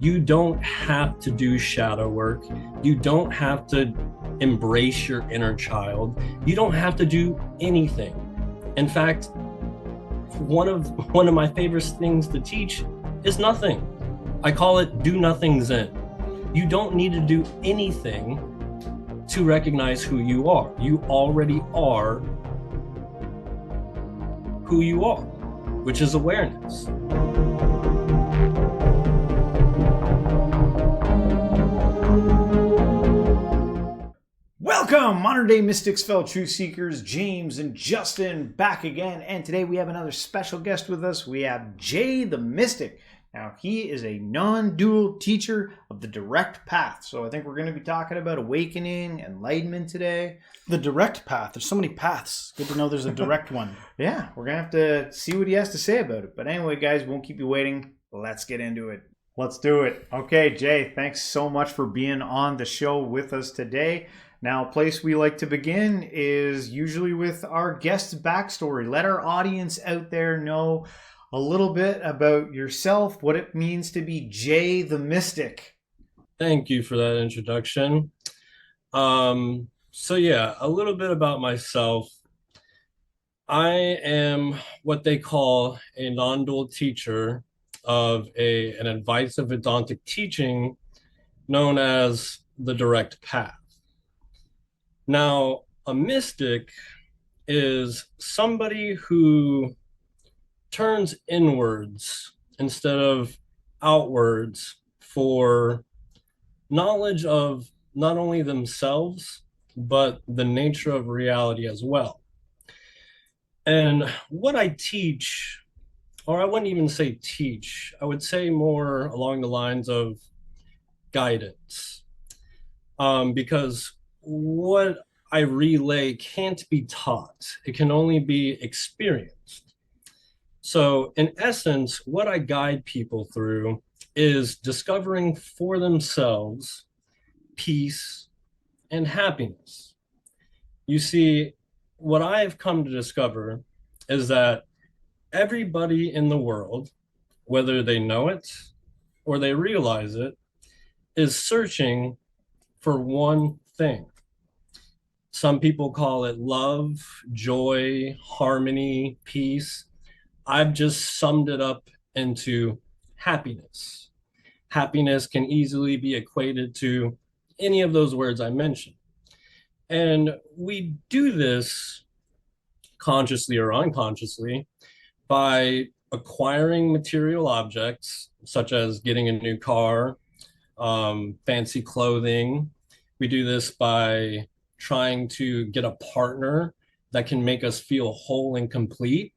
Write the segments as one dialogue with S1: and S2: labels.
S1: You don't have to do shadow work. You don't have to embrace your inner child. You don't have to do anything. In fact, one of my favorite things to teach is nothing. I call it do nothing Zen. You don't need to do anything to recognize who you are. You already are who you are, which is awareness.
S2: Welcome, modern day mystics, fellow truth seekers, James and Justin back again. And today we have another special guest with us. We have Jay the Mystic. Now, he is a non-dual teacher of the direct path. So I think we're going to be talking about awakening, enlightenment today.
S3: The direct path. There's so many paths. Good to know there's a direct one.
S2: Yeah, we're going to have to see what he has to say about it. But anyway, guys, won't keep you waiting. Let's get into it. Let's do it. Okay, Jay, thanks so much for being on the show with us today. Now, a place we like to begin is usually with our guest's backstory. Let our audience out there know a little bit about yourself, what it means to be Jay the Mystic.
S1: Thank you for that introduction. So yeah, a little bit about myself. I am what they call a non-dual teacher of an Advaita Vedanta teaching known as the direct path. Now, a mystic is somebody who turns inwards instead of outwards for knowledge of not only themselves, but the nature of reality as well. And what I teach, or I wouldn't even say teach, I would say more along the lines of guidance. Because what I relay can't be taught. It can only be experienced. So in essence, what I guide people through is discovering for themselves peace and happiness. You see, what I've come to discover is that everybody in the world, whether they know it or they realize it, is searching for one thing. Some people call it love, joy, harmony, peace. I've just summed it up into happiness. Happiness can easily be equated to any of those words I mentioned. And we do this consciously or unconsciously by acquiring material objects, such as getting a new car, fancy clothing. We do this by trying to get a partner that can make us feel whole and complete.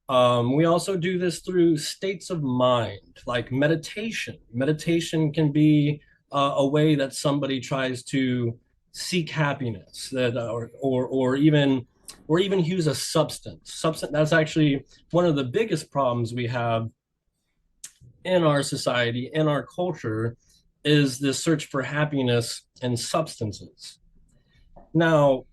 S1: We also do this through states of mind, like meditation. Meditation can be a way that somebody tries to seek happiness, that or even use a substance. That's actually one of the biggest problems we have in our society, in our culture, is the search for happiness in substances. Now,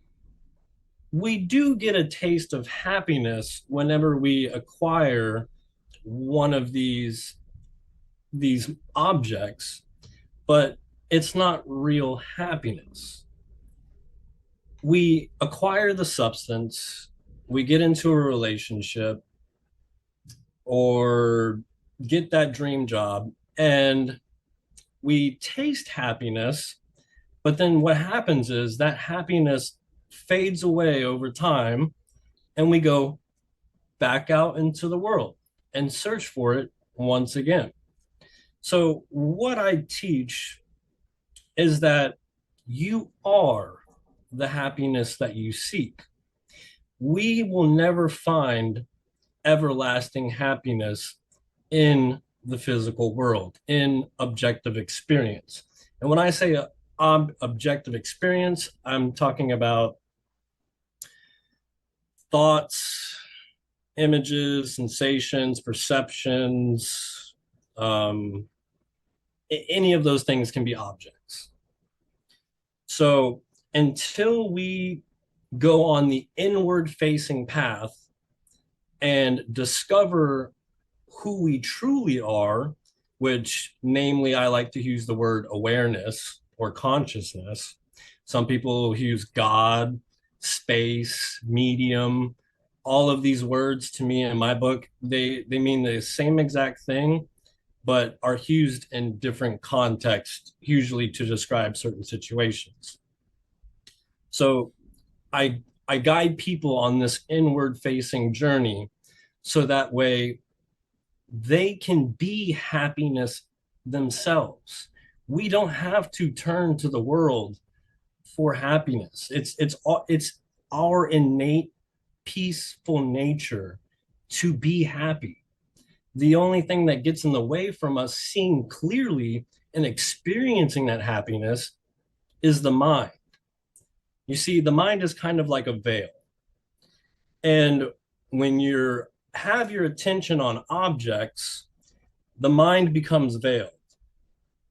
S1: we do get a taste of happiness whenever we acquire one of these objects, but it's not real happiness. We acquire the substance, we get into a relationship or get that dream job, and we taste happiness, but then what happens is that happiness fades away over time, and we go back out into the world and search for it once again. So what I teach is that you are the happiness that you seek. We will never find everlasting happiness in the physical world, in objective experience. And when I say objective experience, I'm talking about thoughts, images, sensations, perceptions. Any of those things can be objects. So until we go on the inward facing path and discover who we truly are, which namely I like to use the word awareness or consciousness. Some people use God, space, medium. All of these words to me in my book, they mean the same exact thing, but are used in different contexts, usually to describe certain situations. So I guide people on this inward facing journey so that way they can be happiness themselves. We don't have to turn to the world for happiness. It's our innate peaceful nature to be happy. The only thing that gets in the way from us seeing clearly and experiencing that happiness is the mind. You see, the mind is kind of like a veil. And when you have your attention on objects, the mind becomes veiled.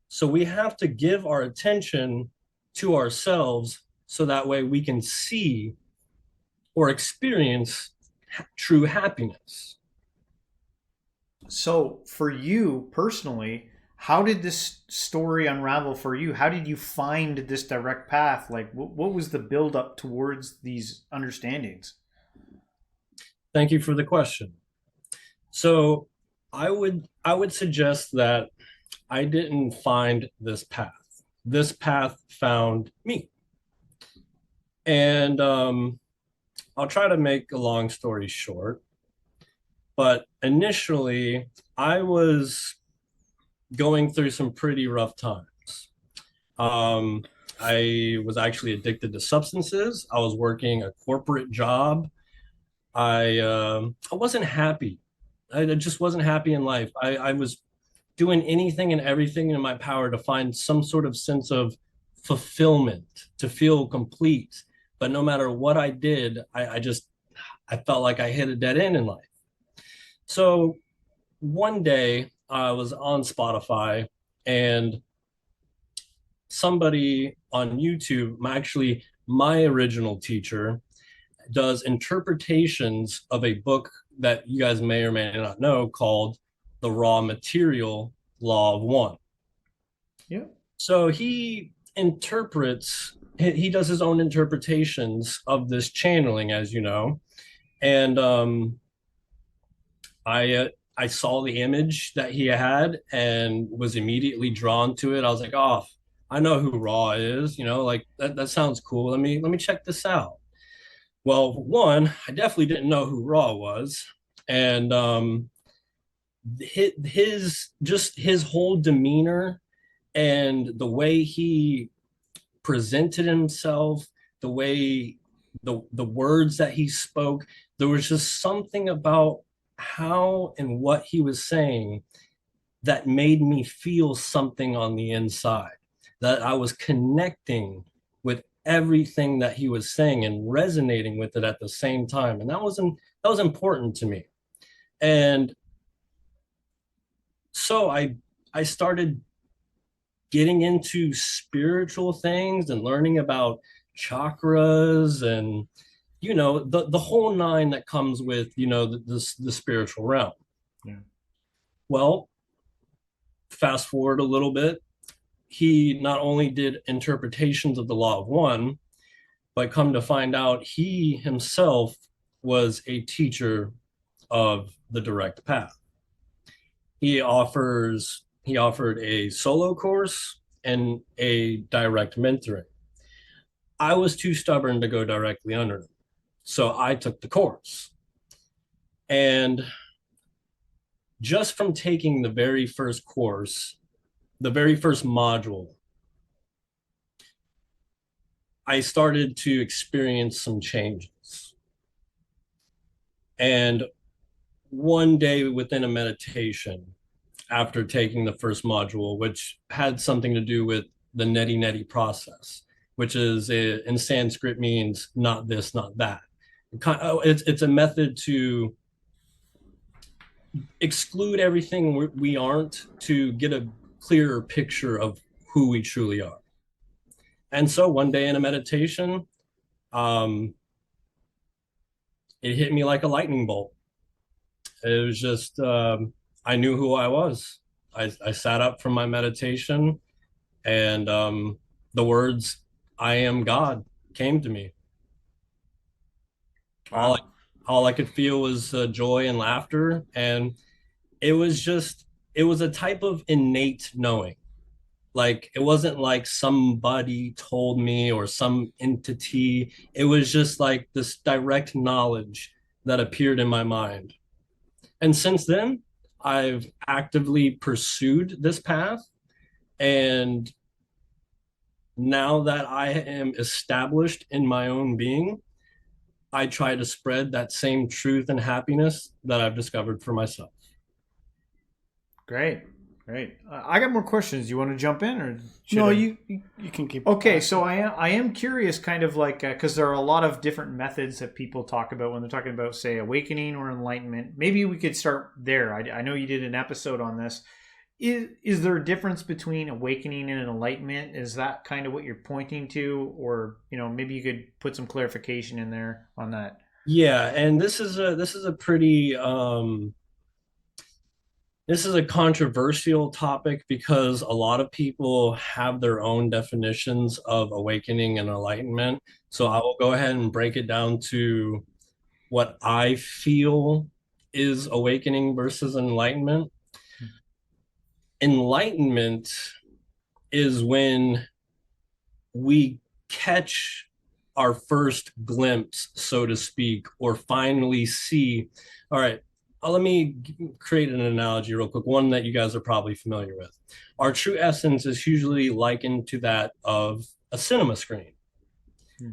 S1: So we have to give our attention to ourselves so that way we can see or experience true happiness.
S2: So, for you personally, how did this story unravel for you? How did you find this direct path? Like, what was the build up towards these understandings?
S1: Thank you for the question. So I would suggest that I didn't find this path. This path found me. And I'll try to make a long story short. But initially, I was going through some pretty rough times. Um, I was actually addicted to substances. I was working a corporate job. I wasn't happy. I just wasn't happy in life. I was doing anything and everything in my power to find some sort of sense of fulfillment, to feel complete. But no matter what I did, I felt like I hit a dead end in life. So one day I was on Spotify and somebody on YouTube, actually my original teacher, does interpretations of a book that you guys may or may not know called The Raw Material Law of One.
S2: Yeah.
S1: So he does his own interpretations of this channeling, as you know. And I saw the image that he had and was immediately drawn to it. I was like, oh, I know who Raw is, like that sounds cool. Let me check this out. Well, one, I definitely didn't know who Raw was. And his whole demeanor and the way he presented himself, the way the words that he spoke, there was just something about how and what he was saying that made me feel something on the inside, that I was connecting with everything that he was saying and resonating with it at the same time. And that was important to me. And so I started getting into spiritual things and learning about chakras and the whole nine that comes with the spiritual realm.
S2: Yeah.
S1: Well, fast forward a little bit, he not only did interpretations of the law of one, but come to find out he himself was a teacher of the direct path. He offered a solo course and a direct mentoring. I was too stubborn to go directly under him, so I took the course. And just from taking the very first course, the very first module, I started to experience some changes. And one day within a meditation, after taking the first module, which had something to do with the neti neti process, which is in Sanskrit means not this, not that. It's a method to exclude everything we aren't to get a clearer picture of who we truly are. And so one day in a meditation, it hit me like a lightning bolt. It was just, I knew who I was. I sat up from my meditation, and the words "I am God" came to me. All I,
S2: Wow.
S1: all I could feel was joy and laughter, and it was just it was a type of innate knowing. Like, it wasn't like somebody told me or some entity. It was just like this direct knowledge that appeared in my mind. And since then, I've actively pursued this path. And now that I am established in my own being, I try to spread that same truth and happiness that I've discovered for myself.
S2: Great. Great. I got more questions. You want to jump in, or should
S3: No,
S2: I?
S3: you can keep.
S2: Okay, so I am curious, kind of like, because there are a lot of different methods that people talk about when they're talking about, say, awakening or enlightenment. Maybe we could start there. I know you did an episode on this. Is there a difference between awakening and enlightenment? Is that kind of what you're pointing to, or maybe you could put some clarification in there on that?
S1: Yeah, and this is a pretty this is a controversial topic because a lot of people have their own definitions of awakening and enlightenment. So I will go ahead and break it down to what I feel is awakening versus enlightenment. Enlightenment is when we catch our first glimpse, so to speak, or finally see. All right, let me create an analogy real quick, one that you guys are probably familiar with. Our true essence is usually likened to that of a cinema screen.
S2: Hmm.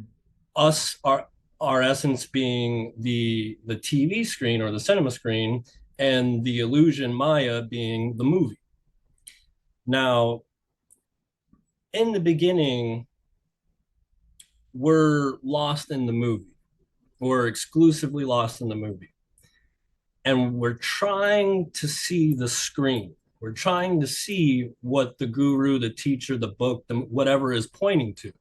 S1: Us, our essence being the TV screen or the cinema screen, and the illusion Maya being the movie. Now, in the beginning, we're lost in the movie. We're exclusively lost in the movie. And we're trying to see the screen. We're trying to see what the guru, the teacher, the book, whatever is pointing to.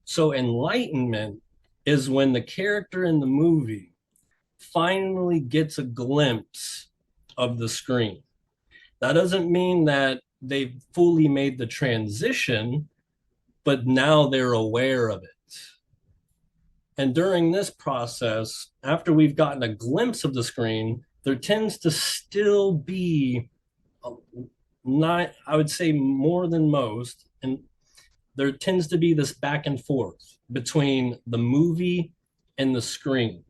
S1: So enlightenment is when the character in the movie finally gets a glimpse of the screen. That doesn't mean that they've fully made the transition, but now they're aware of it. And during this process, after we've gotten a glimpse of the screen, there tends to still be, not, I would say more than most, and there tends to be this back and forth between the movie and the screen.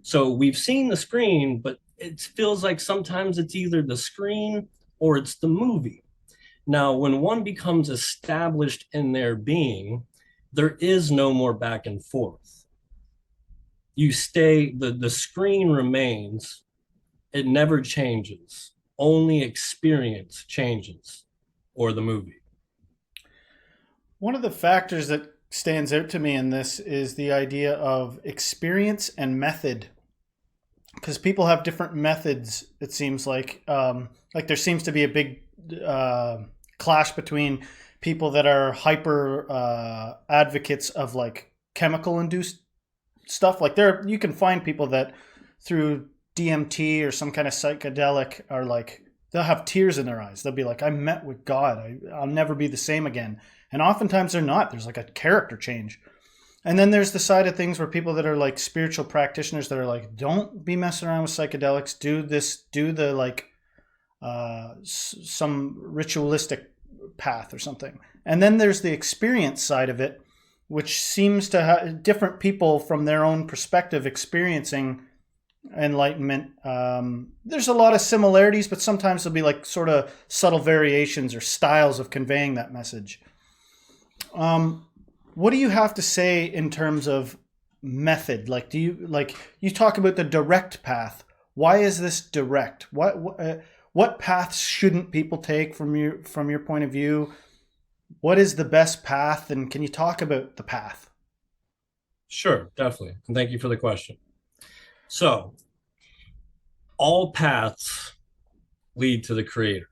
S1: So we've seen the screen, but it feels like sometimes it's either the screen or it's the movie. Now, when one becomes established in their being, there is no more back and forth. You stay, the screen remains, it never changes. Only experience changes, or the movie.
S3: One of the factors that stands out to me in this is the idea of experience and method, because people have different methods. It seems like there seems to be a big clash between people that are hyper advocates of like chemical induced stuff. Like you can find people that through DMT or some kind of psychedelic are like, they'll have tears in their eyes. They'll be like, I met with God. I'll never be the same again. And oftentimes they're not. There's like a character change. And then there's the side of things where people that are like spiritual practitioners that are like, don't be messing around with psychedelics. Do this, do the like some ritualistic path or something. And then there's the experience side of it, which seems to have different people from their own perspective experiencing enlightenment. There's a lot of similarities, but sometimes there'll be like sort of subtle variations or styles of conveying that message. What do you have to say in terms of method? Like, do you like, you talk about the direct path? Why is this direct? What paths shouldn't people take from your point of view? What is the best path, and can you talk about the path?
S1: Sure, definitely. And thank you for the question. So, all paths lead to the creator.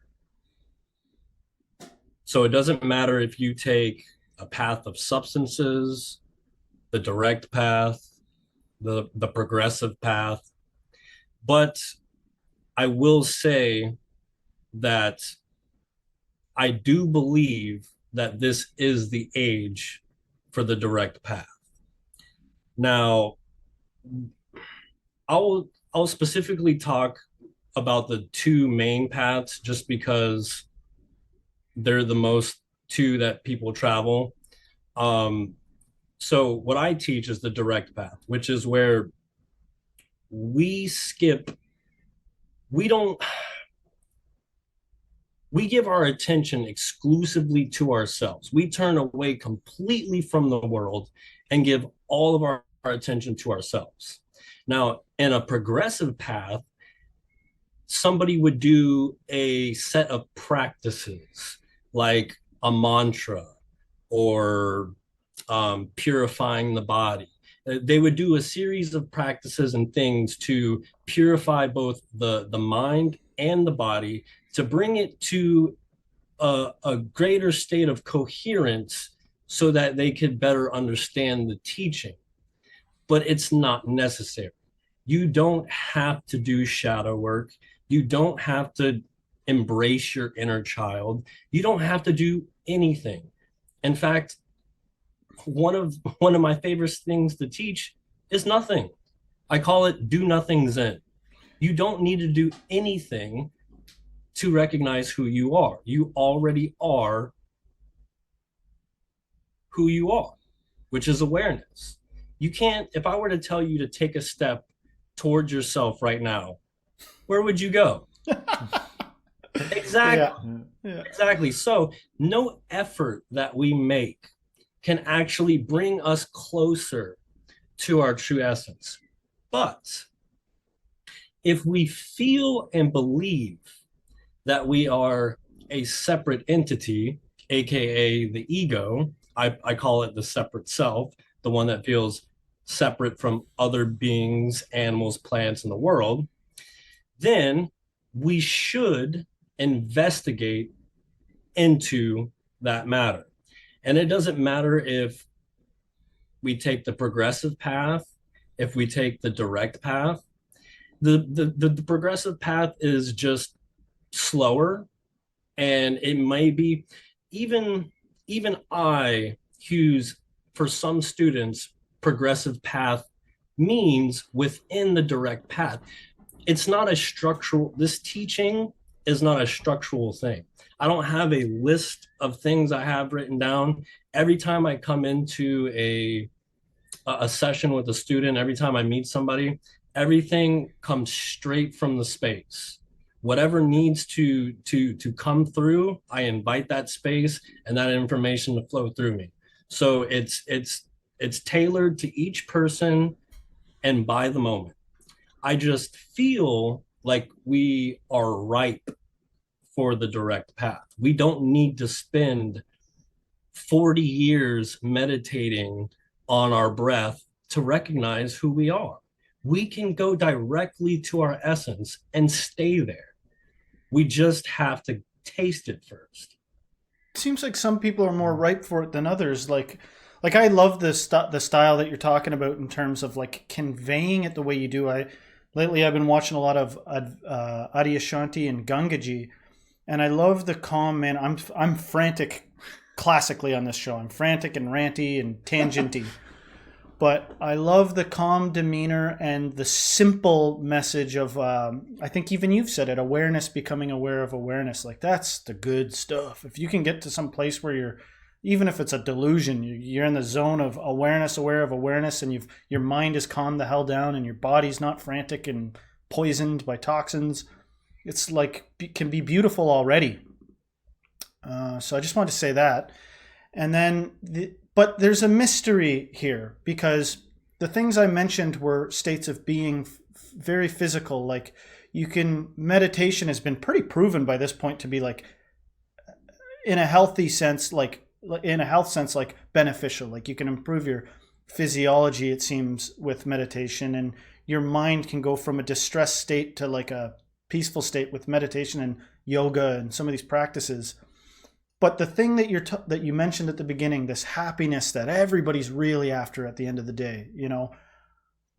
S1: So it doesn't matter if you take a path of substances, the direct path, the progressive path. But I will say that I do believe that this is the age for the direct path. Now, I'll specifically talk about the two main paths just because they're the most two that people travel. So what I teach is the direct path, which is where we skip, we don't, we give our attention exclusively to ourselves. We turn away completely from the world and give all of our attention to ourselves. Now, in a progressive path, somebody would do a set of practices like a mantra or purifying the body. They would do a series of practices and things to purify both the mind and the body, to bring it to a greater state of coherence so that they could better understand the teaching. But it's not necessary. You don't have to do shadow work. You don't have to embrace your inner child. You don't have to do anything. In fact, one of my favorite things to teach is nothing. I call it do nothing Zen. You don't need to do anything to recognize who you are. You already are who you are, which is awareness. You can't, if I were to tell you to take a step towards yourself right now, where would you go? Exactly. Yeah. Exactly. So no effort that we make can actually bring us closer to our true essence. But if we feel and believe that we are a separate entity, aka the ego, I call it the separate self, the one that feels separate from other beings, animals, plants in the world, then we should investigate into that matter. And it doesn't matter if we take the progressive path, if we take the direct path. The progressive path is just slower, and it may be even I use, for some students, progressive path means within the direct path. It's not a structural, this teaching is not a structural thing. I don't have a list of things I have written down. Every time I come into a session with a student, every time I meet somebody, everything comes straight from the space. Whatever needs to come through, I invite that space and that information to flow through me. So it's tailored to each person and by the moment. I just feel like we are ripe for the direct path. We don't need to spend 40 years meditating on our breath to recognize who we are. We can go directly to our essence and stay there. We just have to taste it first.
S3: It seems like some people are more ripe for it than others. Like I love the style that you're talking about in terms of like conveying it the way you do. Lately I've been watching a lot of Adyashanti and Gangaji, and I love the calm, man. I'm frantic classically on this show. I'm frantic and ranty and tangenty. But I love the calm demeanor and the simple message of, I think even you've said it, awareness becoming aware of awareness. Like, that's the good stuff. If you can get to some place where you're, even if it's a delusion, you're in the zone of awareness, aware of awareness, and your mind is calmed the hell down and your body's not frantic and poisoned by toxins. It's like, it can be beautiful already. So I just wanted to say that. And then but there's a mystery here, because the things I mentioned were states of being very physical. Like meditation has been pretty proven by this point to be like, in a healthy sense, like beneficial. Like you can improve your physiology, it seems, with meditation, and your mind can go from a distressed state to like a peaceful state with meditation and yoga and some of these practices. But the thing that that you mentioned at the beginning, this happiness that everybody's really after at the end of the day,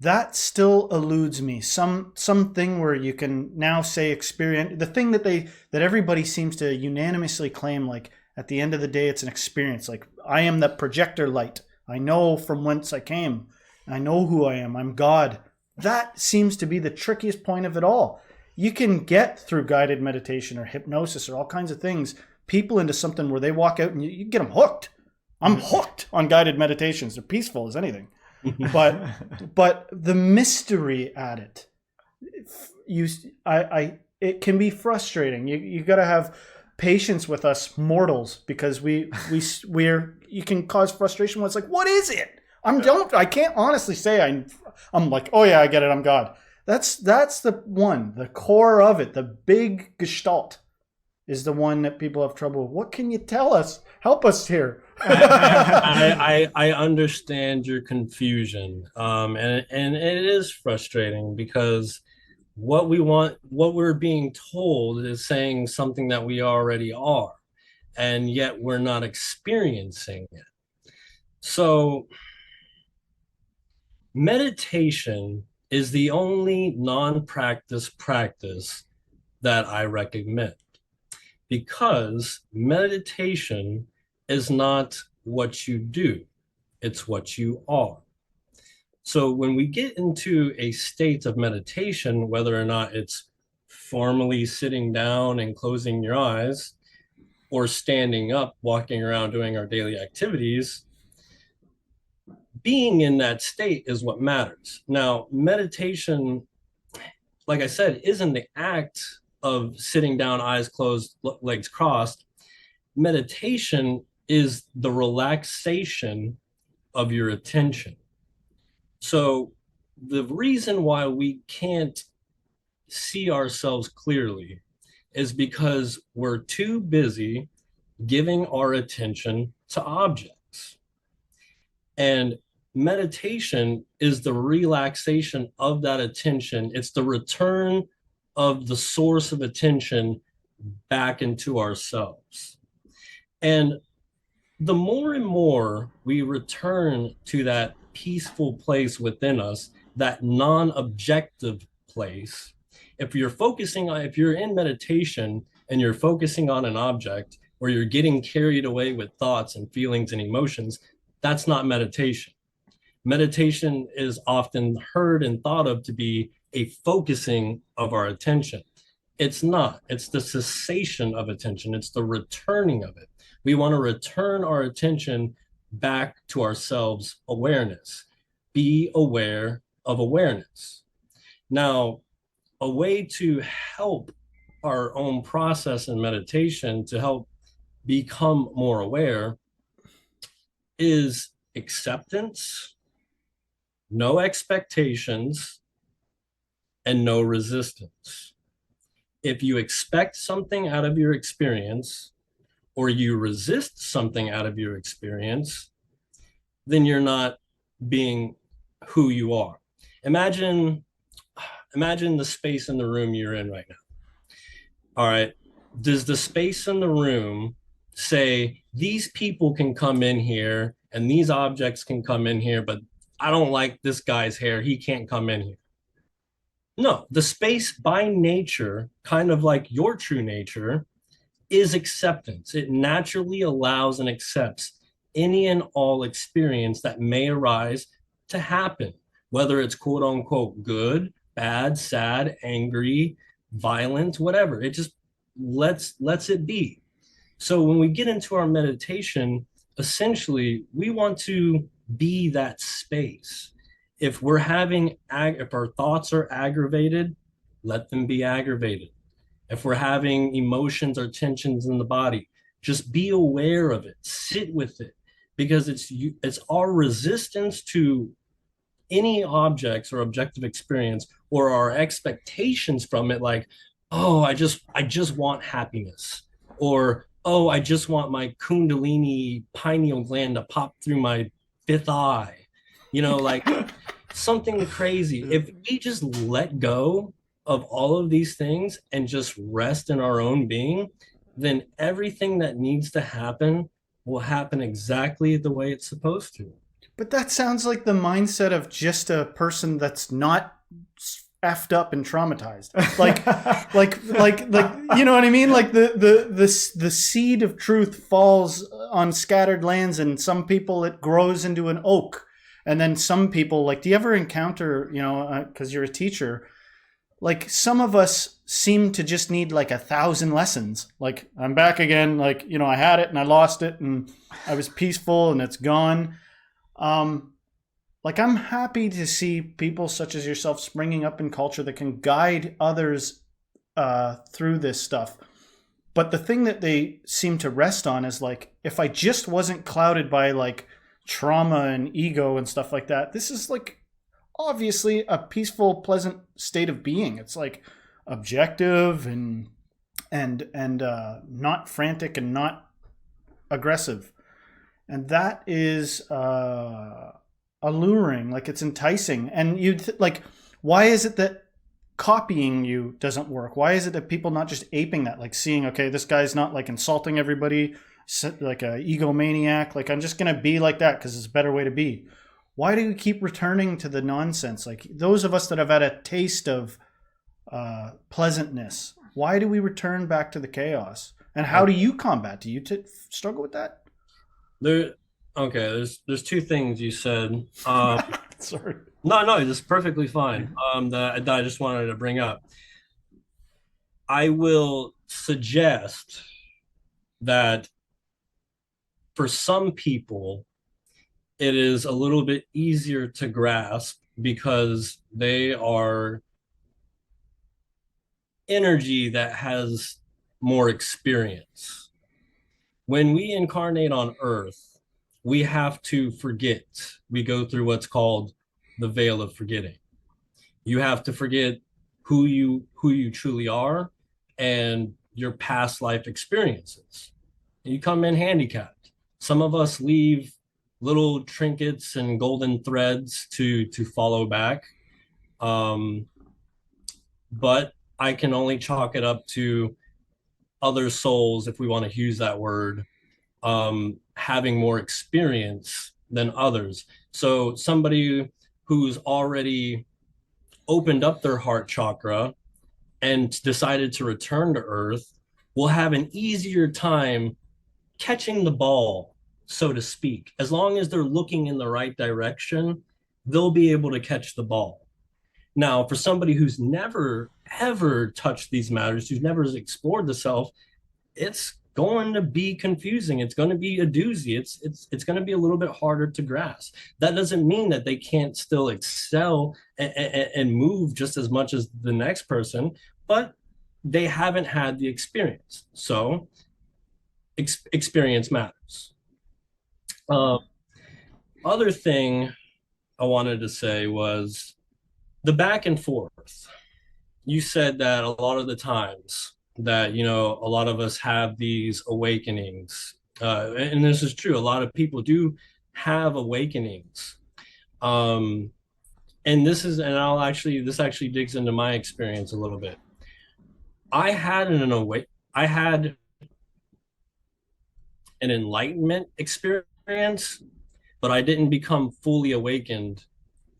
S3: that still eludes me. Something where you can now say experience, the thing that everybody seems to unanimously claim, like at the end of the day, it's an experience. Like, I am the projector light. I know from whence I came. I know who I am. I'm God. That seems to be the trickiest point of it all. You can get through guided meditation or hypnosis or all kinds of things, people into something where they walk out and you get them hooked. I'm hooked on guided meditations. They're peaceful as anything. But the mystery at it, it can be frustrating. You got to have patience with us mortals, because we're you can cause frustration when it's like, what is it? I can't honestly say I'm like, oh yeah, I get it, I'm God. That's the core of it. The big gestalt is the one that people have trouble with. What can you tell us? Help us here.
S1: I understand your confusion, and it is frustrating, because what we're being told is saying something that we already are, and yet we're not experiencing it. So meditation is the only non-practice practice that I recommend, because meditation is not what you do, it's what you are. So when we get into a state of meditation, whether or not it's formally sitting down and closing your eyes, or standing up, walking around, doing our daily activities, being in that state is what matters. Now, meditation, like I said, isn't the act of sitting down, eyes closed, legs crossed. Meditation is the relaxation of your attention. So the reason why we can't see ourselves clearly is because we're too busy giving our attention to objects. And meditation is the relaxation of that attention. It's the return of the source of attention back into ourselves. And the more and more we return to that peaceful place within us, that non-objective place, if you're in meditation and you're focusing on an object, or you're getting carried away with thoughts and feelings and emotions, that's not meditation. Meditation is often heard and thought of to be a focusing of our attention. It's not. It's the cessation of attention. It's the returning of it. We want to return our attention back to ourselves awareness. Be aware of awareness. Now, a way to help our own process in meditation, to help become more aware, is acceptance, no expectations, and no resistance. If you expect something out of your experience, or you resist something out of your experience, then you're not being who you are. Imagine the space in the room you're in right now. All right. Does the space in the room say, these people can come in here and these objects can come in here, but I don't like this guy's hair, he can't come in here? No, the space by nature, kind of like your true nature, is acceptance. It naturally allows and accepts any and all experience that may arise to happen, whether it's quote unquote good, bad, sad, angry, violent, whatever. It just lets it be. So when we get into our meditation, essentially we want to be that space. If our thoughts are aggravated, let them be aggravated. If we're having emotions or tensions in the body, just be aware of it, sit with it, because it's our resistance to any objects or objective experience, or our expectations from it, like, oh, I just want happiness, or oh, I just want my kundalini pineal gland to pop through my fifth eye, like something crazy. If we just let go of all of these things and just rest in our own being, then everything that needs to happen will happen exactly the way it's supposed to.
S3: But that sounds like the mindset of just a person that's not effed up and traumatized. Like, you know what I mean? Like the seed of truth falls on scattered lands, and some people it grows into an oak. And then some people, like, do you ever encounter, you know, because you're a teacher, like some of us seem to just need like 1,000 lessons. Like, I'm back again. Like, you know, I had it and I lost it and I was peaceful and it's gone. Like, I'm happy to see people such as yourself springing up in culture that can guide others through this stuff. But the thing that they seem to rest on is like, if I just wasn't clouded by like trauma and ego and stuff like that, this is like obviously a peaceful, pleasant state of being. It's like objective and not frantic and not aggressive. And that is alluring, like it's enticing. And like, why is it that copying you doesn't work? Why is it that people not just aping that, like seeing, okay, this guy's not like insulting everybody like a egomaniac, like I'm just gonna be like that because it's a better way to be? Why do we keep returning to the nonsense? Like those of us that have had a taste of pleasantness, why do we return back to the chaos? And how do you combat? Do you struggle with that?
S1: There's two things you said.
S3: Sorry.
S1: No, this is perfectly fine. That I just wanted to bring up. I will suggest that for some people, it is a little bit easier to grasp because they are energy that has more experience. When we incarnate on Earth, we have to forget. We go through what's called the veil of forgetting. You have to forget who you truly are and your past life experiences. You come in handicapped. Some of us leave little trinkets and golden threads to follow back. But I can only chalk it up to other souls, if we want to use that word, having more experience than others. So somebody who's already opened up their heart chakra and decided to return to Earth will have an easier time catching the ball, so to speak. As long as they're looking in the right direction, they'll be able to catch the ball. Now, for somebody who's never, ever touched these matters, who's never explored the self, it's going to be confusing. It's going to be a doozy. It's going to be a little bit harder to grasp. That doesn't mean that they can't still excel and move just as much as the next person, but they haven't had the experience. So experience matters. Other thing I wanted to say was the back and forth. You said that a lot of the times that, you know, a lot of us have these awakenings, and this is true. A lot of people do have awakenings, and this actually digs into my experience a little bit. I had an enlightenment experience, but I didn't become fully awakened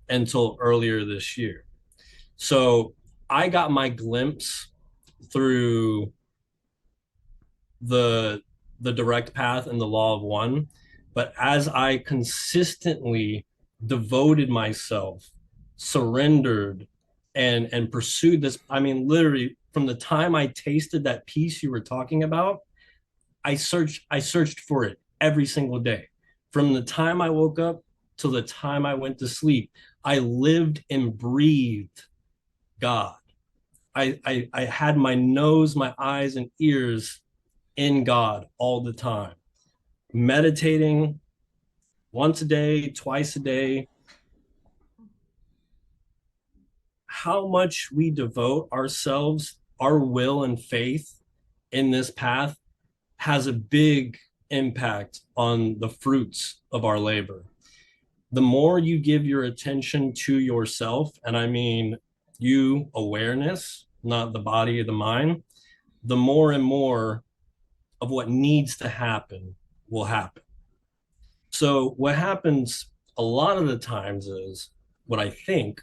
S1: until earlier this year. So I got my glimpse through the direct path and the law of one. But as I consistently devoted myself, surrendered, and pursued this, I mean, literally from the time I tasted that peace you were talking about, I searched for it every single day. From the time I woke up till the time I went to sleep, I lived and breathed God. I had my nose, my eyes, and ears in God all the time, meditating once a day, twice a day. How much we devote ourselves, our will and faith in this path has a big impact on the fruits of our labor. The more you give your attention to yourself, and I mean you, awareness, not the body or the mind, the more and more of what needs to happen will happen. So what happens a lot of the times is what I think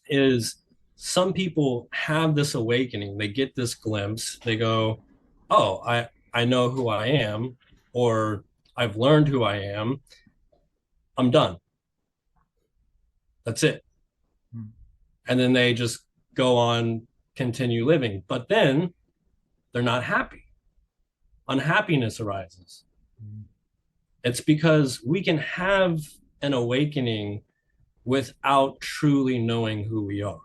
S1: is some people have this awakening, they get this glimpse, they go, oh, I know who I am, or I've learned who I am, I'm done, that's it. And then they just go on, continue living, but then they're not happy, unhappiness arises. It's because we can have an awakening without truly knowing who we are.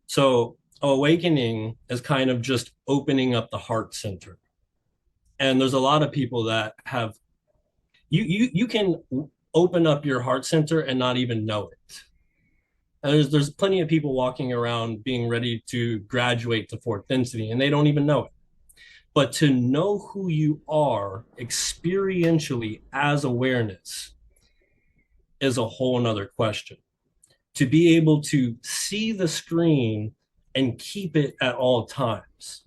S1: So awakening is kind of just opening up the heart center. And there's a lot of people that have, you can open up your heart center and not even know it. And there's plenty of people walking around being ready to graduate to fourth density, and they don't even know it. But to know who you are experientially as awareness is a whole nother question. To be able to see the screen and keep it at all times,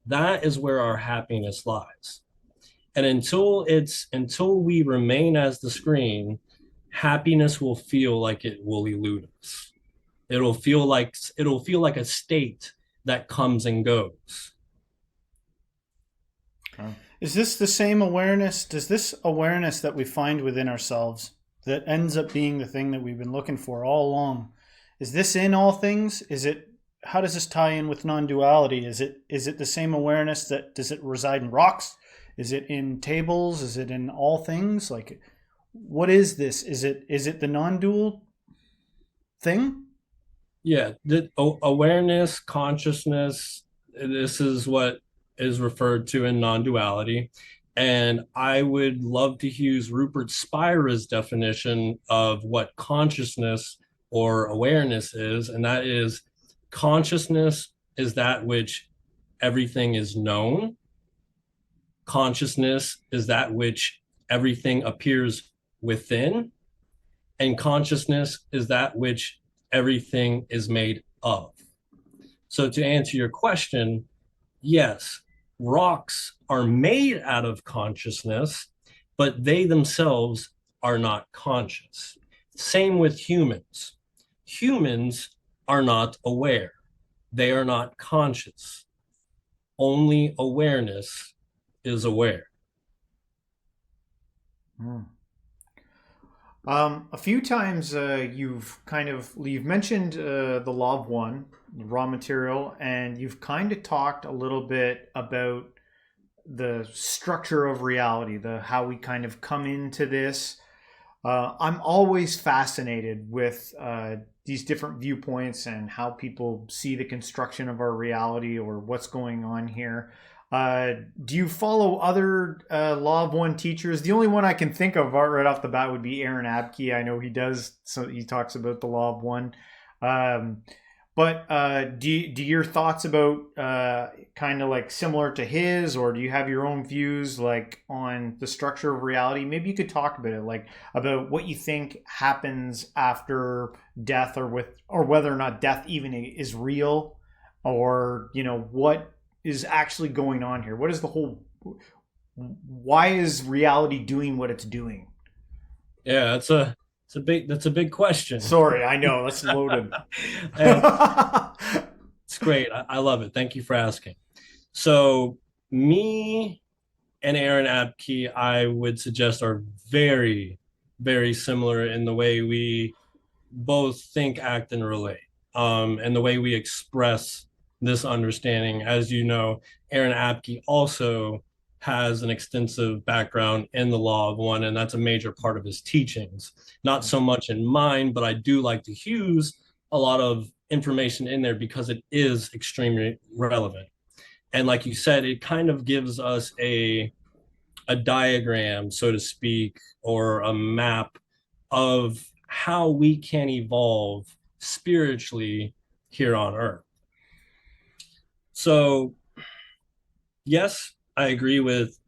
S1: that is where our happiness lies. And until we remain as the screen, happiness will feel like it will elude us. It'll feel like a state that comes and goes.
S3: Is this the same awareness? Does this awareness that we find within ourselves that ends up being the thing that we've been looking for all along, is this in all things? How does this tie in with non-duality? Is it the same awareness does it reside in rocks? Is it in tables? Is it in all things? Like, what is this? Is it the non-dual thing?
S1: Yeah, the awareness, consciousness, this is what is referred to in non-duality. And I would love to use Rupert Spira's definition of what consciousness or awareness is, and that is consciousness is that which everything is known. Consciousness is that which everything appears within. And consciousness is that which everything is made of. So to answer your question, yes, rocks are made out of consciousness, but they themselves are not conscious. Same with humans. Humans are not aware. They are not conscious. Only awareness is aware.
S2: A few times you've mentioned the law of one, raw material, and you've kind of talked a little bit about the structure of reality, how we kind of come into this. I'm always fascinated with these different viewpoints and how people see the construction of our reality or what's going on here. Do you follow other Law of One teachers? The only one I can think of right off the bat would be Aaron Abke. I know he does, so he talks about the Law of One. But do your thoughts about kind of like similar to his, or do you have your own views like on the structure of reality? Maybe you could talk about it, like about what you think happens after death, or whether or not death even is real, or what is actually going on here. What is why is reality doing what it's doing?
S1: Yeah, that's a big question.
S2: Sorry, I know that's loaded.
S1: It's great. I love it. Thank you for asking. So me and Aaron Abke, I would suggest, are very, very similar in the way we both think, act, and relate, and the way we express this understanding. As you know, Aaron Abke also has an extensive background in the Law of One, and that's a major part of his teachings. Not so much in mine, but I do like to use a lot of information in there because it is extremely relevant. And like you said, it kind of gives us a diagram, so to speak, or a map of how we can evolve spiritually here on Earth. So, yes, I agree with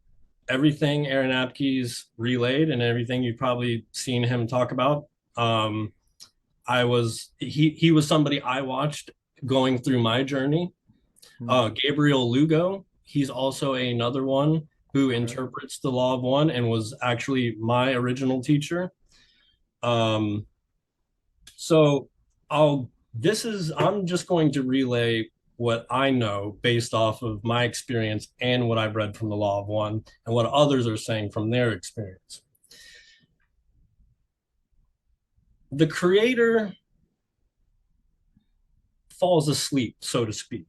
S1: everything Aaron Abke's relayed and everything you've probably seen him talk about. He was somebody I watched going through my journey. Gabriel Lugo, he's also another one who interprets the law of one and was actually my original teacher. So I'm just going to relay what I know based off of my experience and what I've read from the law of one and what others are saying from their experience. The creator falls asleep, so to speak.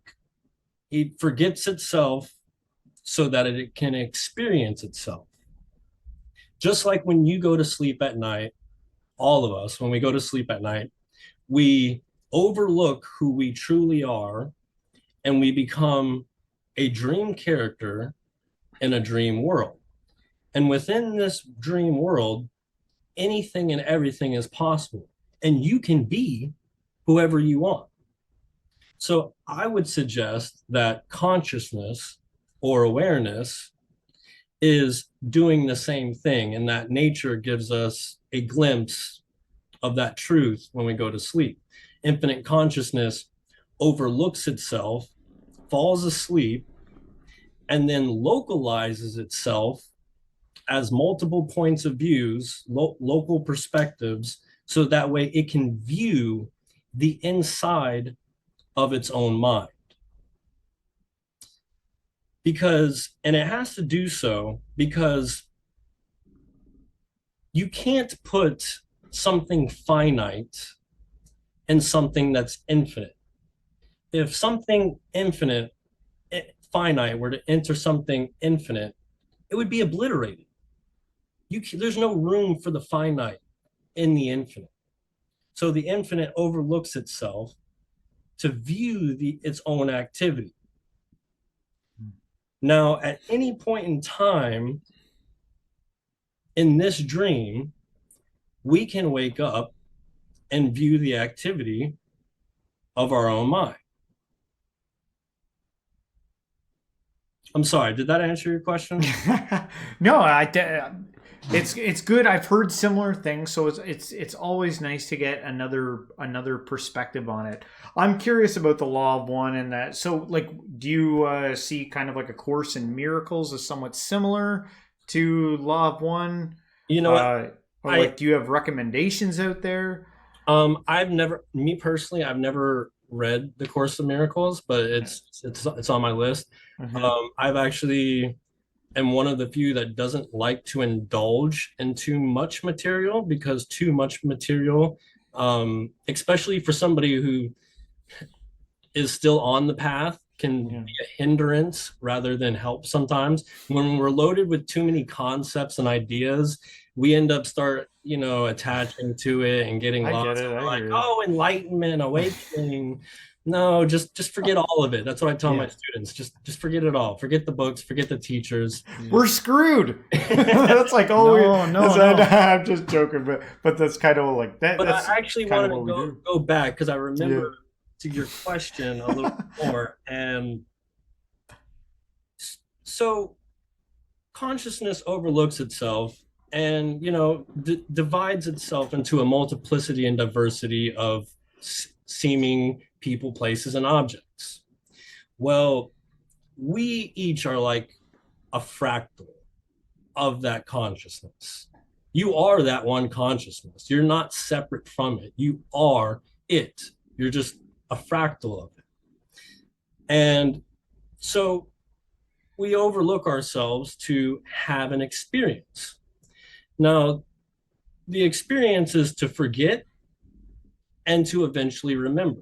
S1: It forgets itself so that it can experience itself. Just like when you go to sleep at night, all of us, when we go to sleep at night, we overlook who we truly are and we become a dream character in a dream world. And within this dream world, anything and everything is possible. And you can be whoever you want. So I would suggest that consciousness or awareness is doing the same thing, and that nature gives us a glimpse of that truth when we go to sleep. Infinite consciousness overlooks itself, falls asleep, and then localizes itself as multiple points of views, local perspectives, so that way it can view the inside of its own mind. And it has to do so because you can't put something finite in something that's infinite. If something finite were to enter something infinite, it would be obliterated. There's no room for the finite in the infinite. So the infinite overlooks itself to view its own activity. Now, at any point in time in this dream, we can wake up and view the activity of our own mind. I'm sorry, did that answer your question?
S2: No, it's good. I've heard similar things, so it's always nice to get another perspective on it. I'm curious about the law of one and that. So, like, do you see kind of like A Course in Miracles as somewhat similar to law of one?
S1: You know what?
S2: Or like, do you have recommendations out there?
S1: I've never read The Course in Miracles, but it's on my list. I've actually am one of the few that doesn't like to indulge in too much material, because too much material, especially for somebody who is still on the path, can be a hindrance rather than help sometimes. When we're loaded with too many concepts and ideas, we end up attaching to it and getting lost. Like, oh, enlightenment, awakening. No, just forget all of it. That's what I tell my students. Just forget it all. Forget the books, forget the teachers.
S2: We're screwed. That's like, oh, no. I'm just joking, but that's kind of like that.
S1: But I actually want to go back, because I remember to your question a little more. And so consciousness overlooks itself and, divides itself into a multiplicity and diversity of seeming people, places, and objects. Well, we each are like a fractal of that consciousness. You are that one consciousness. You're not separate from it. You are it. You're just a fractal of it. And so we overlook ourselves to have an experience. Now, the experience is to forget and to eventually remember.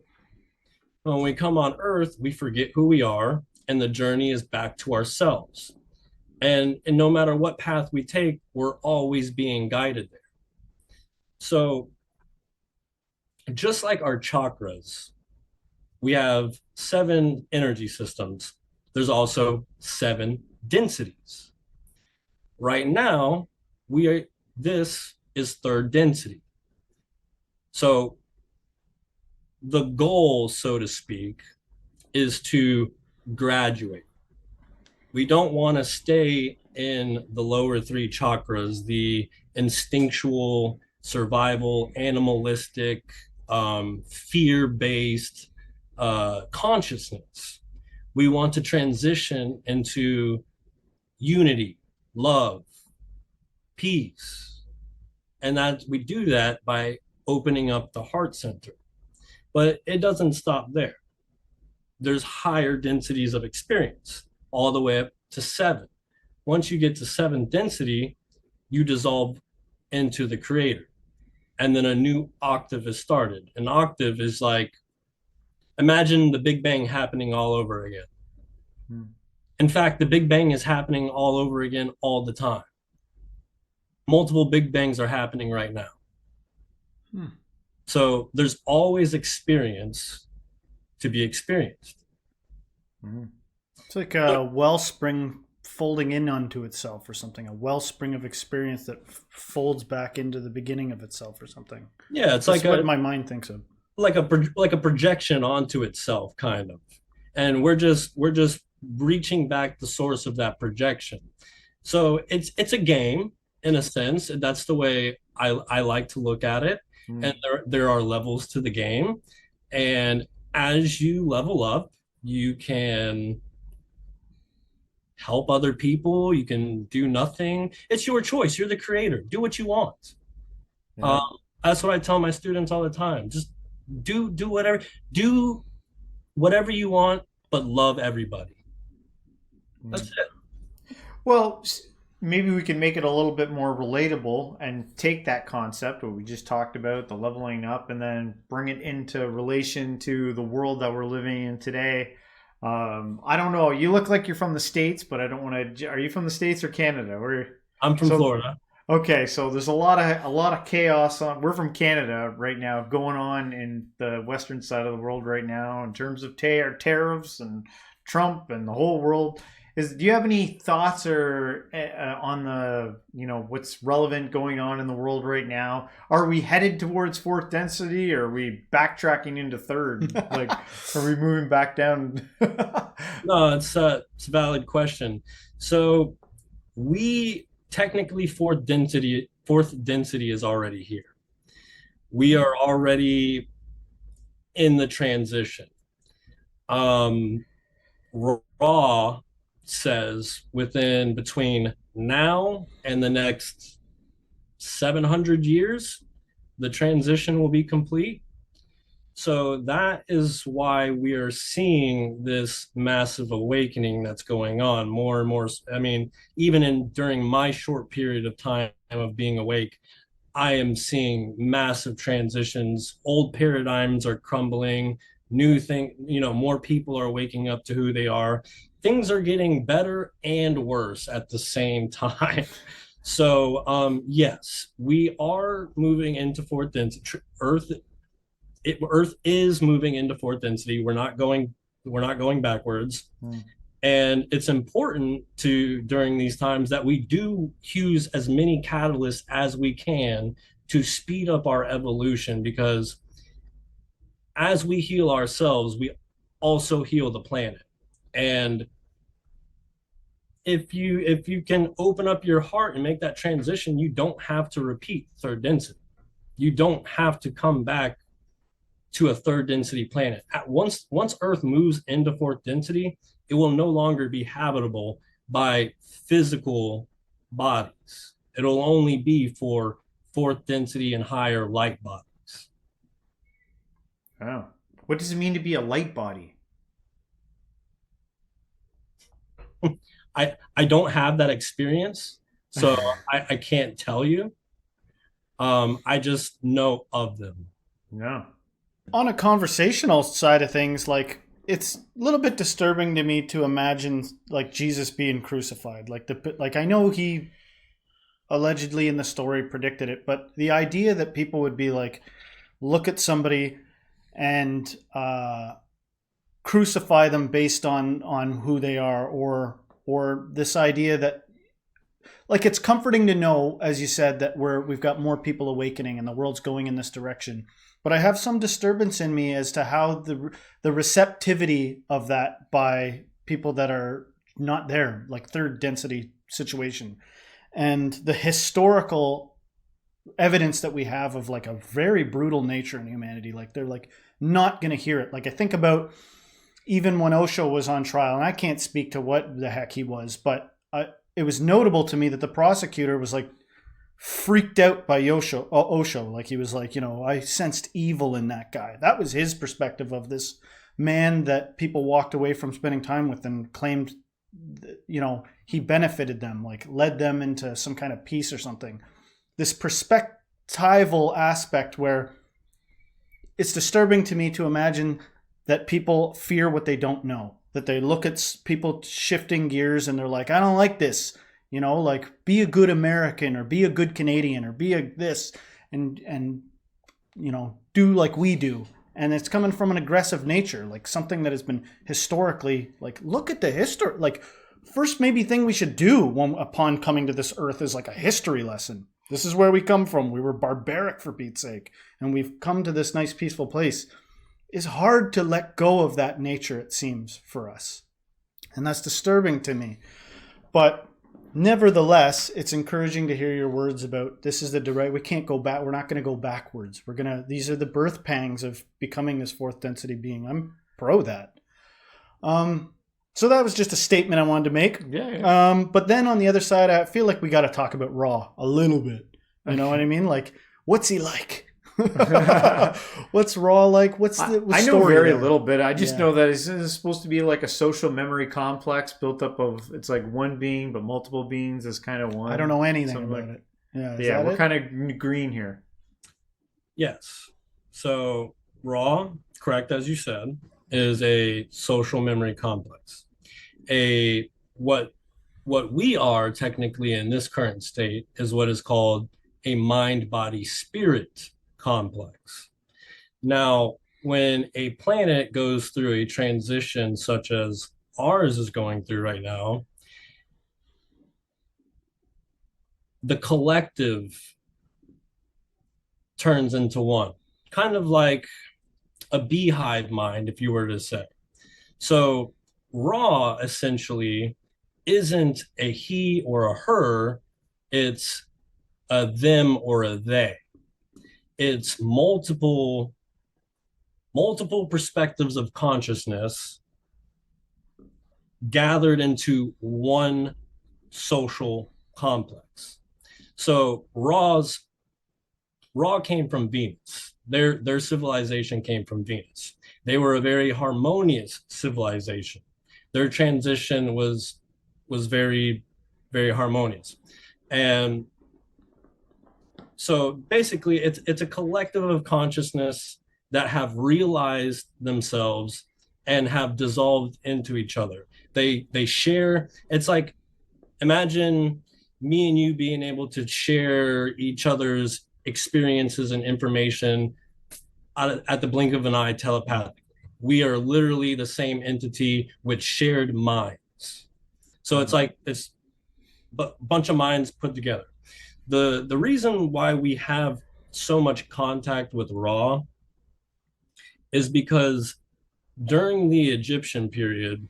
S1: When we come on Earth, we forget who we are, and the journey is back to ourselves. And no matter what path we take, we're always being guided there. So just like our chakras, we have 7 energy systems. There's also 7 densities. Right now, this is 3rd density. So the goal, so to speak, is to graduate. We don't want to stay in the lower 3 chakras, the instinctual, survival, animalistic, fear-based consciousness. We want to transition into unity, love, peace. And that we do that by opening up the heart center. But it doesn't stop there. There's higher densities of experience, all the way up to 7. Once you get to 7 density, you dissolve into the creator. And then a new octave is started. An octave is like, imagine the Big Bang happening all over again. In fact, the Big Bang is happening all over again all the time. Multiple Big Bangs are happening right now. So there's always experience to be experienced.
S3: It's like a wellspring folding in onto itself or something, a wellspring of experience that folds back into the beginning of itself or something.
S1: Yeah, it's
S3: That's
S1: like
S3: what my mind thinks of.
S1: Like a projection onto itself, kind of. And we're just reaching back the source of that projection. So it's a game in a sense. That's the way I like to look at it. And there are levels to the game. And as you level up, you can help other people. You can do nothing. It's your choice. You're the creator. Do what you want. Yeah. That's what I tell my students all the time. Just do whatever you want, but love everybody. That's it.
S2: Well, maybe we can make it a little bit more relatable and take that concept what we just talked about, the leveling up, and then bring it into relation to the world that we're living in today. I don't know. You look like you're from the States, but I don't want to. Are you from the States or Canada?
S1: I'm from Florida.
S2: Okay, so there's a lot of chaos. We're from Canada right now, going on in the western side of the world right now in terms of tariffs and Trump and the whole world. Do you have any thoughts or on the what's relevant going on in the world right now? Are we headed towards 4th density, or are we backtracking into 3rd? Like, are we moving back down?
S1: No, it's a valid question. So we technically 4th density is already here. We are already in the transition. Raw says between now and the next 700 years, the transition will be complete. So that is why we are seeing this massive awakening that's going on more and more. I mean, even during my short period of time of being awake, I am seeing massive transitions. Old paradigms are crumbling. More people are waking up to who they are. Things are getting better and worse at the same time. So, yes, we are moving into 4th density. Earth is moving into 4th density. We're not going backwards. And it's important during these times that we do use as many catalysts as we can to speed up our evolution, because as we heal ourselves, we also heal the planet. And if you can open up your heart and make that transition, you don't have to repeat 3rd density. You don't have to come back to a 3rd density planet. Once Earth moves into 4th density, it will no longer be habitable by physical bodies. It'll only be for 4th density and higher light bodies.
S2: Oh. What does it mean to be a light body?
S1: I don't have that experience, so I can't tell you. I just know of them.
S2: Yeah.
S3: On a conversational side of things, like, it's a little bit disturbing to me to imagine like Jesus being crucified. Like I know he allegedly in the story predicted it, but the idea that people would be like, look at somebody and crucify them based on who they are, or this idea that, like, it's comforting to know, as you said, that we've got more people awakening and the world's going in this direction. But I have some disturbance in me as to how the receptivity of that by people that are not there, like 3rd density situation, and the historical evidence that we have of like a very brutal nature in humanity. Like, they're like not going to hear it. Like, I think about even when Osho was on trial, and I can't speak to what the heck he was, but it was notable to me that the prosecutor was like freaked out by Osho. Like he was like, you know, I sensed evil in that guy. That was his perspective of this man that people walked away from spending time with and claimed, you know, he benefited them, like led them into some kind of peace or something. This perspectival aspect where it's disturbing to me to imagine that people fear what they don't know, that they look at people shifting gears and they're like, I don't like this. You know, like be a good American or be a good Canadian or be a this and you know, do like we do. And it's coming from an aggressive nature, like something that has been historically, like look at the history. Like first maybe thing we should do upon coming to this earth is like a history lesson. This is where we come from. We were barbaric for Pete's sake. And we've come to this nice peaceful place. It's hard to let go of that nature, it seems, for us. And that's disturbing to me. But nevertheless, it's encouraging to hear your words about this is the direct. We can't go back. We're not going to go backwards. These are the birth pangs of becoming this fourth density being. I'm pro that. So that was just a statement I wanted to make.
S2: Yeah.
S3: But then on the other side, I feel like we got to talk about Ra a little bit. You know what I mean? Like, what's he like? What's Ra like? What's the
S2: I know
S3: story
S2: very
S3: there?
S2: little bit. I just know that it's supposed to be like a social memory complex built up of, it's like one being, but multiple beings is kind of one.
S3: I don't know anything
S2: Something
S3: about
S2: like,
S3: it. Yeah,
S2: yeah, we're kind of green here.
S1: Yes. So Ra, correct as you said, is a social memory complex. What we are technically in this current state is what is called a mind-body-spirit complex. Now, when a planet goes through a transition such as ours is going through right now, the collective turns into one, kind of like a beehive mind, if you were to say. So Ra essentially isn't a he or a her, it's a them or a they. It's multiple perspectives of consciousness gathered into one social complex. So Ra came from Venus. Their civilization came from Venus. They were a very harmonious civilization. Their transition was very, very harmonious. And so basically it's a collective of consciousness that have realized themselves and have dissolved into each other. They share, it's like, imagine me and you being able to share each other's experiences and information at the blink of an eye telepathically. We are literally the same entity with shared minds. So it's like this bunch of minds put together. The reason why we have so much contact with Ra is because during the Egyptian period,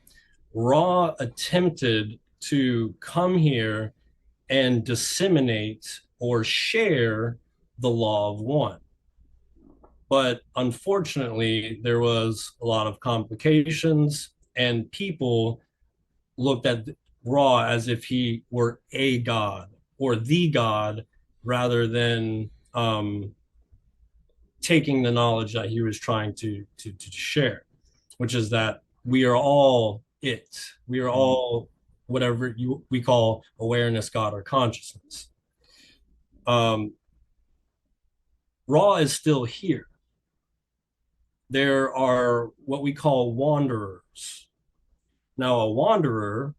S1: Ra attempted to come here and disseminate or share the law of one. But unfortunately, there was a lot of complications, and people looked at Ra as if he were a god or the god, rather than taking the knowledge that he was trying to share, which is that we are all it. We are all whatever we call awareness, God, or consciousness. Ra is still here. There are what we call wanderers. Now, a wanderer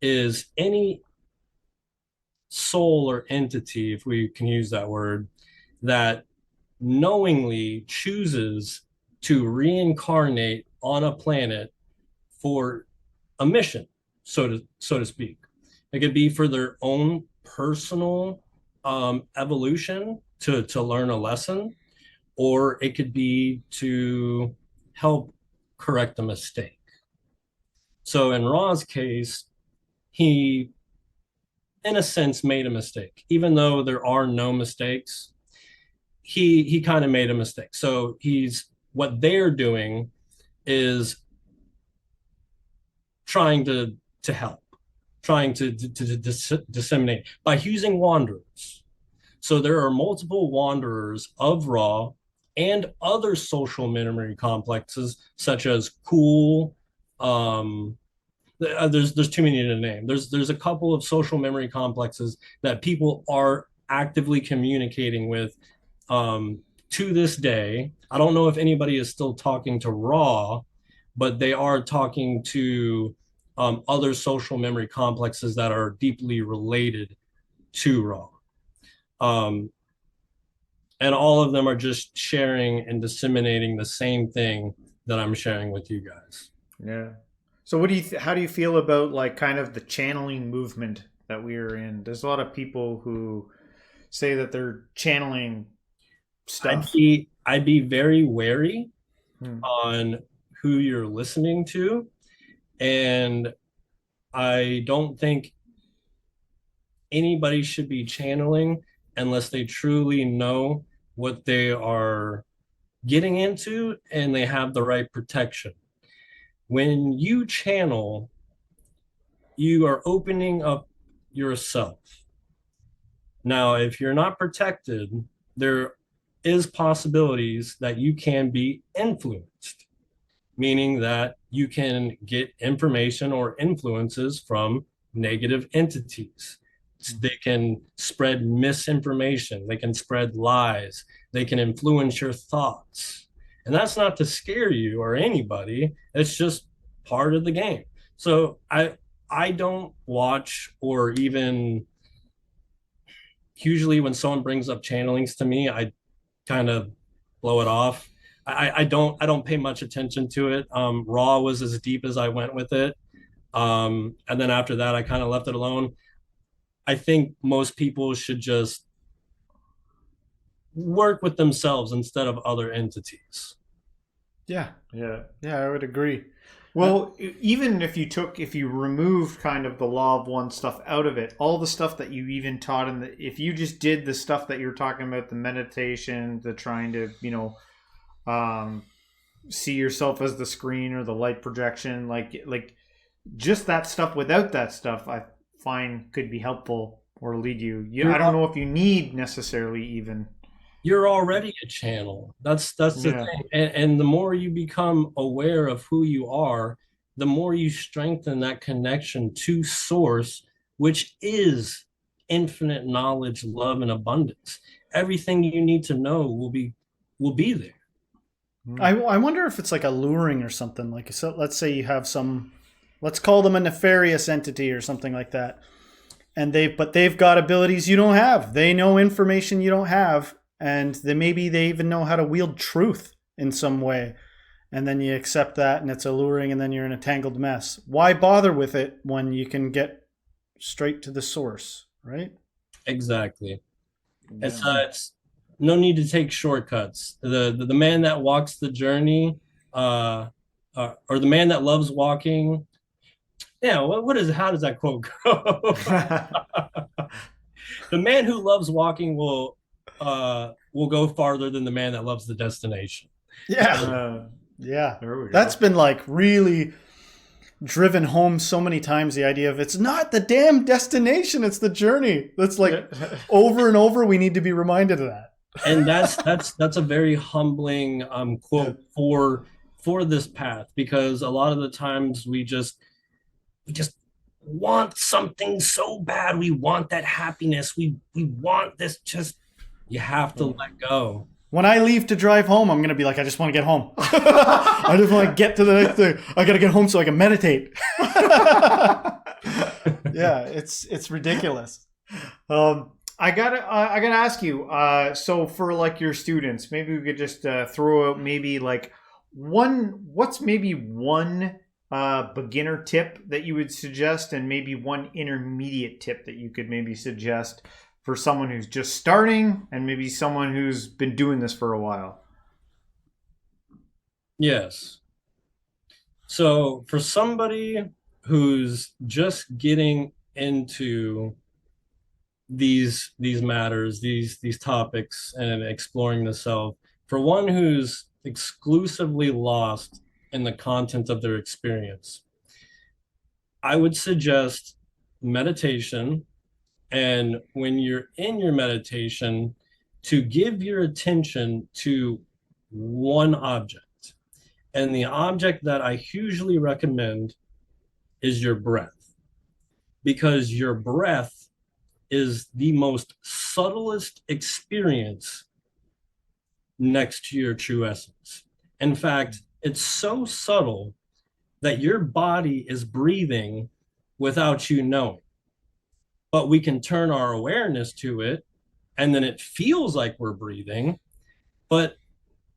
S1: is any soul or entity, if we can use that word, that knowingly chooses to reincarnate on a planet for a mission, so to speak. It could be for their own personal evolution to learn a lesson, or it could be to help correct a mistake. So in Ra's case, he, in a sense, made a mistake. Even though there are no mistakes, he kind of made a mistake. So what they're doing is trying to help, trying to disseminate by using wanderers. So there are multiple wanderers of Ra and other social memory complexes, such as cool. There's too many to name. There's a couple of social memory complexes that people are actively communicating with to this day. I don't know if anybody is still talking to Ra, but they are talking to other social memory complexes that are deeply related to Ra. And all of them are just sharing and disseminating the same thing that I'm sharing with you guys.
S2: Yeah. So what do you how do you feel about like kind of the channeling movement that we are in? There's a lot of people who say that they're channeling stuff.
S1: I'd be very wary on who you're listening to, and I don't think anybody should be channeling unless they truly know what they are getting into and they have the right protection. When you channel, you are opening up yourself. Now, if you're not protected, there is possibilities that you can be influenced, meaning that you can get information or influences from negative entities. They can spread misinformation, they can spread lies, they can influence your thoughts. And that's not to scare you or anybody, it's just part of the game. So I don't watch, or even usually when someone brings up channelings to me, I kind of blow it off. I don't pay much attention to it. Raw was as deep as I went with it. And then after that, I kind of left it alone. I think most people should just work with themselves instead of other entities.
S3: Yeah, I would agree.
S2: Well, even if you removed kind of the law of one stuff out of it, all the stuff that you even taught if you just did the stuff that you're talking about, the meditation, the trying to, see yourself as the screen or the light projection, like just that stuff without that stuff, I find could be helpful or lead you. I don't know if you need necessarily even.
S1: You're already a channel. That's the thing. And the more you become aware of who you are, the more you strengthen that connection to source, which is infinite knowledge, love, and abundance. Everything you need to know will be there.
S3: I wonder if it's like alluring or something. Like, so let's say you have some, let's call them a nefarious entity or something like that. And they've got abilities you don't have. They know information you don't have. And maybe they even know how to wield truth in some way. And then you accept that and it's alluring, and then you're in a tangled mess. Why bother with it when you can get straight to the source, right?
S1: Exactly. Yeah. It's no need to take shortcuts. The man that walks the journey, or the man that loves walking. Yeah, how does that quote go? The man who loves walking will go farther than the man that loves the destination.
S3: Yeah. Yeah. There we go. That's been like really driven home so many times, the idea of it's not the damn destination, it's the journey. That's like over and over we need to be reminded of that.
S1: And that's a very humbling quote for this path, because a lot of the times we just want something so bad. We want that happiness. We want this. Just you have to let go.
S3: When I leave to drive home, I'm going to be like, I just want to get home. I just want to get to the next thing. I got to get home so I can meditate. Yeah, it's ridiculous.
S2: I gotta ask you. So for like your students, maybe we could just throw out maybe like what's maybe one beginner tip that you would suggest, and maybe one intermediate tip that you could maybe suggest for someone who's just starting and maybe someone who's been doing this for a while.
S1: Yes. So for somebody who's just getting into these matters, these topics, and exploring the self, for one who's exclusively lost in the content of their experience, I would suggest meditation, and when you're in your meditation, to give your attention to one object. And the object that I hugely recommend is your breath, because your breath is the most subtlest experience next to your true essence. In fact, it's so subtle that your body is breathing without you knowing. But we can turn our awareness to it, and then it feels like we're breathing. But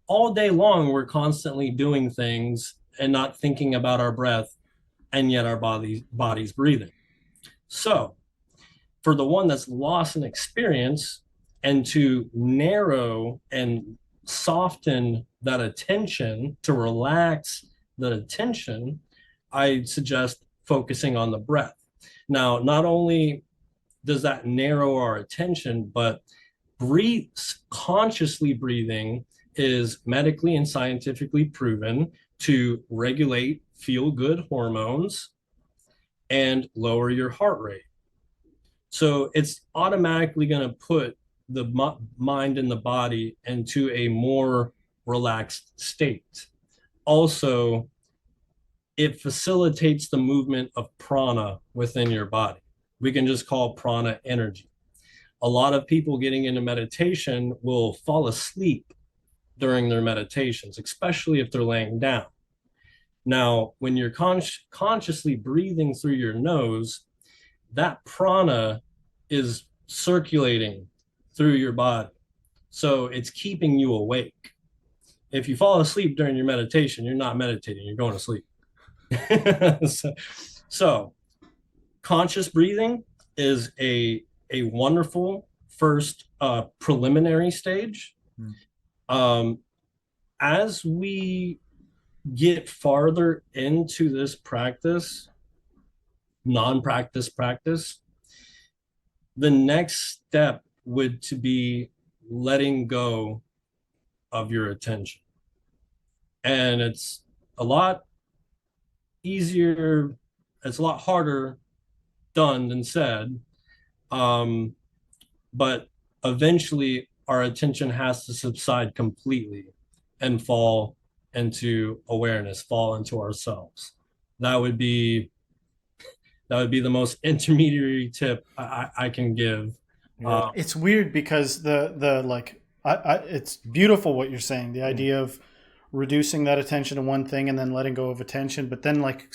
S1: all day long, we're constantly doing things and not thinking about our breath, and yet our body's breathing. So for the one that's lost in experience, and to narrow and soften that attention, to relax that attention, I suggest focusing on the breath. Now, not only does that narrow our attention, but consciously breathing is medically and scientifically proven to regulate feel-good hormones and lower your heart rate. So it's automatically going to put the mind and the body into a more relaxed state. Also, it facilitates the movement of prana within your body. We can just call prana energy. A lot of people getting into meditation will fall asleep during their meditations, especially if they're laying down. Now, when you're consciously breathing through your nose, that prana is circulating through your body. So it's keeping you awake. If you fall asleep during your meditation, you're not meditating, you're going to sleep. so conscious breathing is a wonderful first preliminary stage. As we get farther into this practice, non-practice practice, the next step would to be letting go of your attention. And it's a lot easier, it's a lot harder done than said. But eventually our attention has to subside completely and fall into awareness, fall into ourselves. That would be the most intermediary tip I can give.
S3: It's weird because the like it's beautiful what you're saying, the idea of reducing that attention to one thing and then letting go of attention, but then like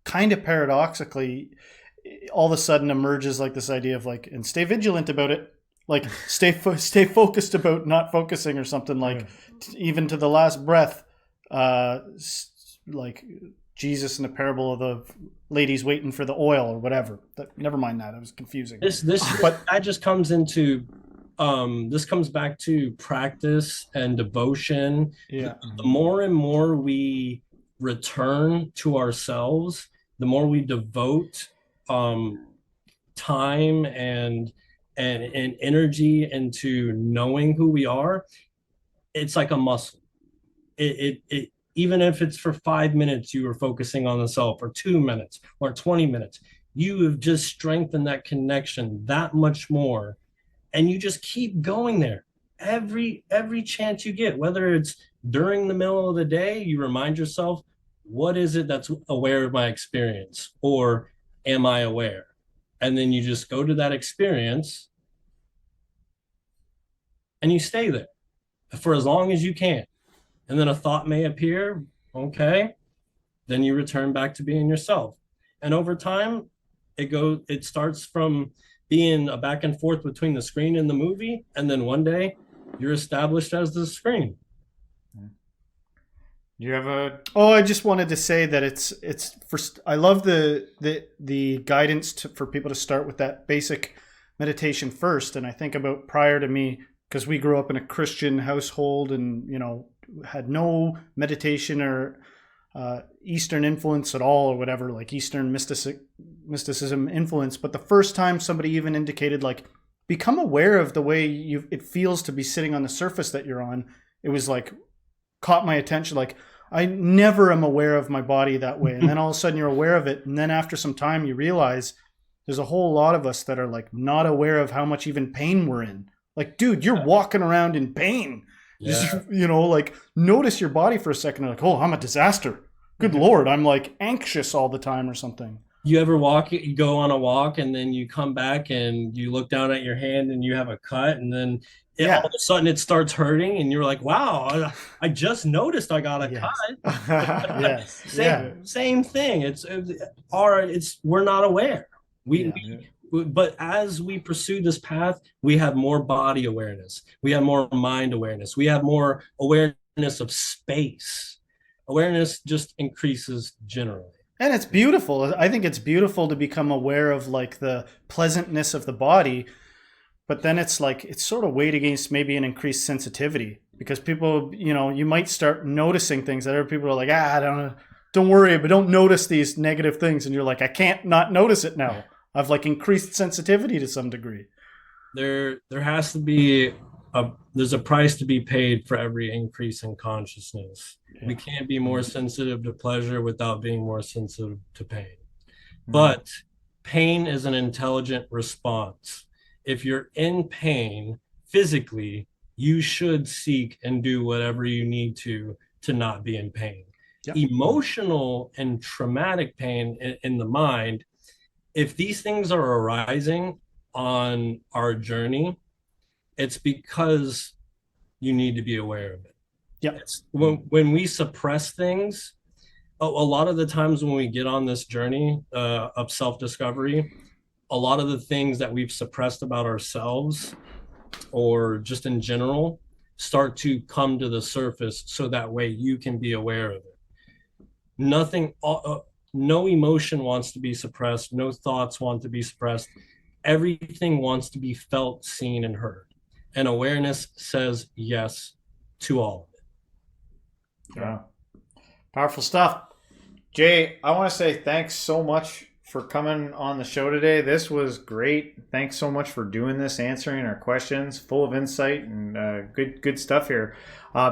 S3: kind of paradoxically all of a sudden emerges like this idea of like, and stay vigilant about it, like stay focused about not focusing or something, like even to the last breath, like Jesus in the parable of the ladies waiting for the oil or whatever. Never mind that. It was confusing.
S1: But that just comes into, this comes back to practice and devotion.
S3: Yeah.
S1: The more and more we return to ourselves, the more we devote time and energy into knowing who we are, it's like a muscle. It even if it's for 5 minutes, you are focusing on the self, or 2 minutes, or 20 minutes, you have just strengthened that connection that much more. And you just keep going there every chance you get, whether it's during the middle of the day, you remind yourself, what is it that's aware of my experience? Or am I aware? And then you just go to that experience and you stay there for as long as you can. And then a thought may appear, okay, then you return back to being yourself. And over time, it starts from being a back and forth between the screen and the movie, and then one day you're established as the screen.
S2: You have a...
S3: Oh, I just wanted to say that it's first. I love the guidance for people to start with that basic meditation first. And I think about prior to me, because we grew up in a Christian household and, you know, had no meditation or Eastern influence at all or whatever, like Eastern mysticism influence. But the first time somebody even indicated, like, become aware of the way it feels to be sitting on the surface that you're on, it was like, caught my attention. Like, I never am aware of my body that way. And then all of a sudden you're aware of it. And then after some time you realize there's a whole lot of us that are like not aware of how much even pain we're in. Like, dude, you're walking around in pain. Just, like, notice your body for a second. Like, oh, I'm a disaster. Good Lord, I'm like anxious all the time or something.
S1: You ever you go on a walk and then you come back and you look down at your hand and you have a cut, and then all of a sudden it starts hurting and you're like, wow, I just noticed I got a cut. Same thing. We're not aware. But as we pursue this path, we have more body awareness. We have more mind awareness. We have more awareness of space. Awareness just increases generally.
S3: And it's beautiful. I think it's beautiful to become aware of like the pleasantness of the body, but then it's like, it's sort of weighed against maybe an increased sensitivity, because people, you might start noticing things that other people are like, don't worry, but don't notice these negative things. And you're like, I can't not notice it now. I've like increased sensitivity to some degree.
S1: There has to be there's a price to be paid for every increase in consciousness. We can't be more sensitive to pleasure without being more sensitive to pain. But pain is an intelligent response. If you're in pain physically, you should seek and do whatever you need to not be in pain. Emotional and traumatic pain in the mind, if these things are arising on our journey, it's because you need to be aware of it. When we suppress things, a lot of the times when we get on this journey of self-discovery, a lot of the things that we've suppressed about ourselves or just in general start to come to the surface, so that way you can be aware of it. No emotion wants to be suppressed. No thoughts want to be suppressed. Everything wants to be felt, seen, and heard. And awareness says yes to all of it.
S2: Yeah. Powerful stuff. Jay, I want to say thanks so much for coming on the show today. This was great. Thanks so much for doing this, answering our questions, full of insight and good stuff here.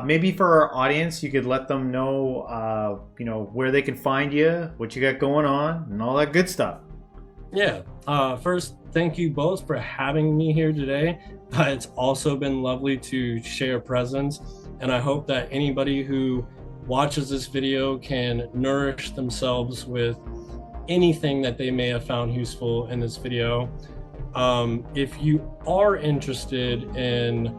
S2: Maybe for our audience, you could let them know, where they can find you, what you got going on, and all that good stuff.
S1: Yeah. First, thank you both for having me here today. It's also been lovely to share presence, and I hope that anybody who watches this video can nourish themselves with anything that they may have found useful in this video. If you are interested in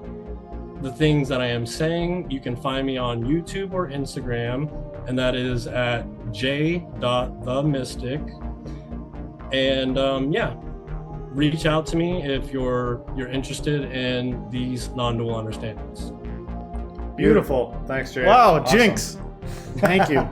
S1: the things that I am saying, you can find me on YouTube or Instagram, and that is at j.themystic. And reach out to me if you're interested in these non-dual understandings.
S2: Beautiful. Thanks, Jay.
S3: Wow, awesome. Jinx. Thank you.